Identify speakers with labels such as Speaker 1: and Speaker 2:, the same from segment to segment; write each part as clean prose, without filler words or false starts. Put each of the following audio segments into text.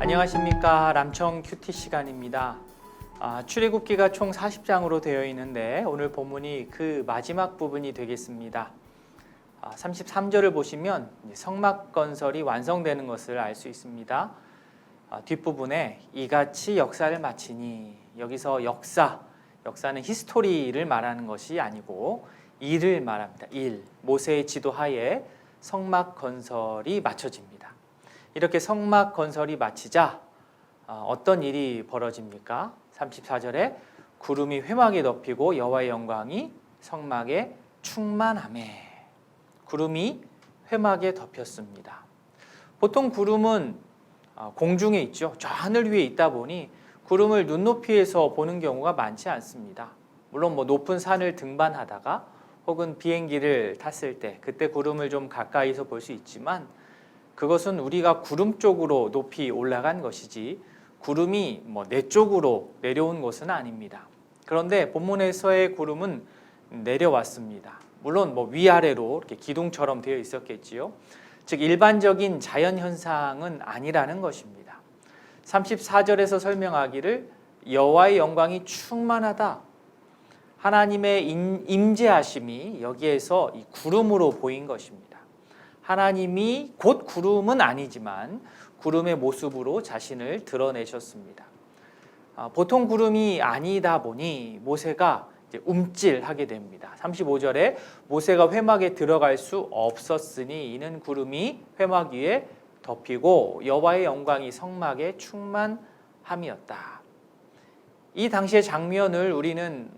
Speaker 1: 안녕하십니까. 람청 큐티 시간입니다. 출애굽기가 총 40장으로 되어 있는데 오늘 본문이 그 마지막 부분이 되겠습니다. 33절을 보시면 성막 건설이 완성되는 것을 알 수 있습니다. 뒷부분에 이같이 역사를 마치니, 여기서 역사는 히스토리를 말하는 것이 아니고 일을 말합니다. 모세의 지도하에 성막 건설이 마쳐집니다. 이렇게 성막 건설이 마치자 어떤 일이 벌어집니까? 34절에 구름이 회막에 덮이고 여호와의 영광이 성막에 충만하매. 구름이 회막에 덮였습니다. 보통 구름은 공중에 있죠. 저 하늘 위에 있다 보니 구름을 눈높이에서 보는 경우가 많지 않습니다. 물론 높은 산을 등반하다가 혹은 비행기를 탔을 때 그때 구름을 좀 가까이서 볼 수 있지만, 그것은 우리가 구름 쪽으로 높이 올라간 것이지 구름이 내 쪽으로 내려온 것은 아닙니다. 그런데 본문에서의 구름은 내려왔습니다. 물론 위아래로 이렇게 기둥처럼 되어 있었겠지요. 즉 일반적인 자연현상은 아니라는 것입니다. 34절에서 설명하기를 여호와의 영광이 충만하다. 하나님의 임재하심이 여기에서 이 구름으로 보인 것입니다. 하나님이 곧 구름은 아니지만 구름의 모습으로 자신을 드러내셨습니다. 보통 구름이 아니다 보니 모세가 이제 움찔하게 됩니다. 35절에 모세가 회막에 들어갈 수 없었으니 이는 구름이 회막 위에 덮이고 여호와의 영광이 성막에 충만함이었다. 이 당시의 장면을 우리는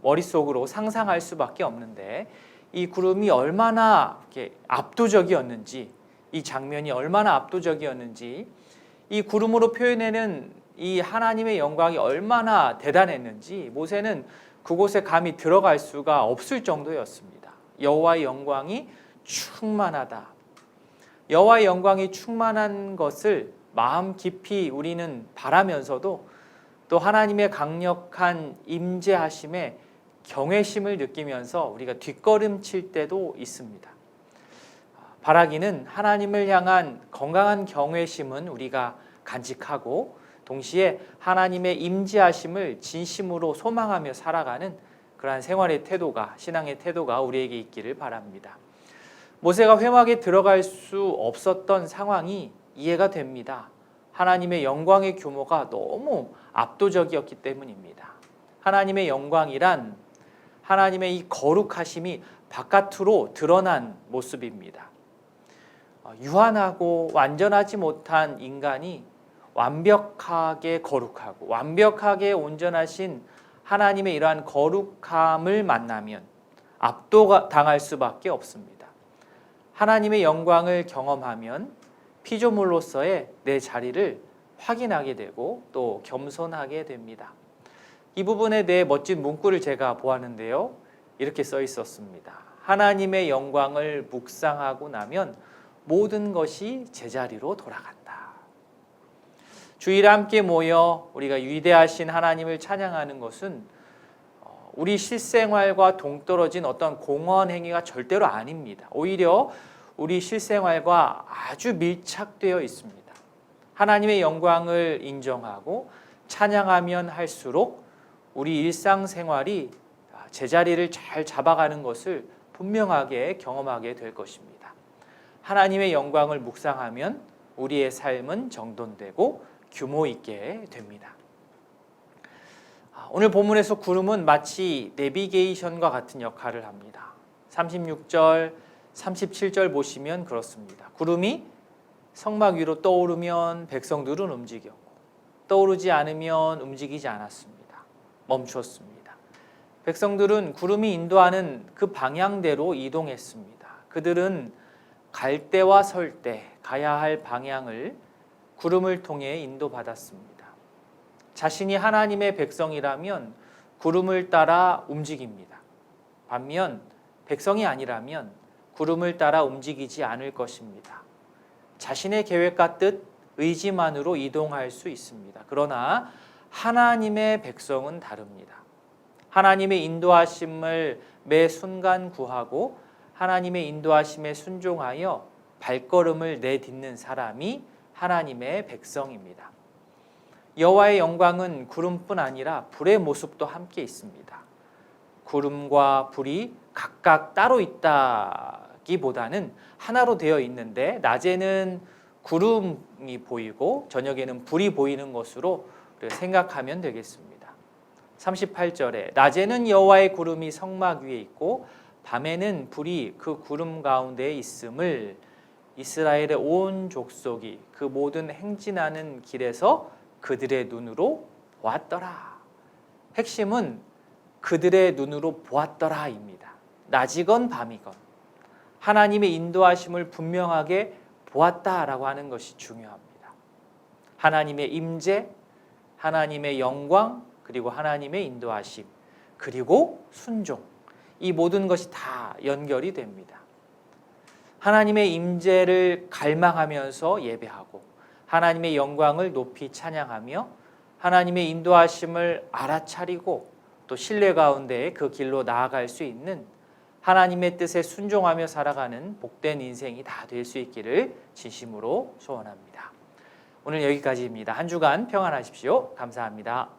Speaker 1: 머릿속으로 상상할 수밖에 없는데, 이 구름이 얼마나 압도적이었는지, 이 장면이 얼마나 압도적이었는지, 이 구름으로 표현하는 이 하나님의 영광이 얼마나 대단했는지 모세는 그곳에 감히 들어갈 수가 없을 정도였습니다. 여호와의 영광이 충만하다. 여호와의 영광이 충만한 것을 마음 깊이 우리는 바라면서도 또 하나님의 강력한 임재하심에 경외심을 느끼면서 우리가 뒷걸음칠 때도 있습니다. 바라기는 하나님을 향한 건강한 경외심은 우리가 간직하고 동시에 하나님의 임재하심을 진심으로 소망하며 살아가는 그러한 생활의 태도가, 신앙의 태도가 우리에게 있기를 바랍니다. 모세가 회막에 들어갈 수 없었던 상황이 이해가 됩니다. 하나님의 영광의 규모가 너무 압도적이었기 때문입니다. 하나님의 영광이란 하나님의 이 거룩하심이 바깥으로 드러난 모습입니다. 유한하고 완전하지 못한 인간이 완벽하게 거룩하고 완벽하게 온전하신 하나님의 이러한 거룩함을 만나면 압도당할 수밖에 없습니다. 하나님의 영광을 경험하면 피조물로서의 내 자리를 확인하게 되고 또 겸손하게 됩니다. 이 부분에 대해 멋진 문구를 제가 보았는데요. 이렇게 써 있었습니다. 하나님의 영광을 묵상하고 나면 모든 것이 제자리로 돌아간다. 주일에 함께 모여 우리가 위대하신 하나님을 찬양하는 것은 우리 실생활과 동떨어진 어떤 공헌 행위가 절대로 아닙니다. 오히려 우리 실생활과 아주 밀착되어 있습니다. 하나님의 영광을 인정하고 찬양하면 할수록 우리 일상생활이 제자리를 잘 잡아가는 것을 분명하게 경험하게 될 것입니다. 하나님의 영광을 묵상하면 우리의 삶은 정돈되고 규모 있게 됩니다. 오늘 본문에서 구름은 마치 내비게이션과 같은 역할을 합니다. 36절, 37절 보시면 그렇습니다. 구름이 성막 위로 떠오르면 백성들은 움직였고 떠오르지 않으면 움직이지 않았습니다. 멈추었습니다. 백성들은 구름이 인도하는 그 방향대로 이동했습니다. 그들은 갈 때와 설 때 가야 할 방향을 구름을 통해 인도받았습니다. 자신이 하나님의 백성이라면 구름을 따라 움직입니다. 반면 백성이 아니라면 구름을 따라 움직이지 않을 것입니다. 자신의 계획과 뜻, 의지만으로 이동할 수 있습니다. 그러나 하나님의 백성은 다릅니다. 하나님의 인도하심을 매 순간 구하고 하나님의 인도하심에 순종하여 발걸음을 내딛는 사람이 하나님의 백성입니다. 여호와의 영광은 구름뿐 아니라 불의 모습도 함께 있습니다. 구름과 불이 각각 따로 있다기보다는 하나로 되어 있는데 낮에는 구름이 보이고 저녁에는 불이 보이는 것으로 생각하면 되겠습니다. 38절에 낮에는 여호와의 구름이 성막 위에 있고 밤에는 불이 그 구름 가운데에 있음을 이스라엘의 온 족속이 그 모든 행진하는 길에서 그들의 눈으로 보았더라. 핵심은 그들의 눈으로 보았더라입니다. 낮이건 밤이건 하나님의 인도하심을 분명하게 보았다라고 하는 것이 중요합니다. 하나님의 임재, 하나님의 영광, 그리고 하나님의 인도하심, 그리고 순종, 이 모든 것이 다 연결이 됩니다. 하나님의 임재를 갈망하면서 예배하고 하나님의 영광을 높이 찬양하며 하나님의 인도하심을 알아차리고 또 신뢰 가운데 그 길로 나아갈 수 있는 하나님의 뜻에 순종하며 살아가는 복된 인생이 다 될 수 있기를 진심으로 소원합니다. 오늘 여기까지입니다. 한 주간 평안하십시오. 감사합니다.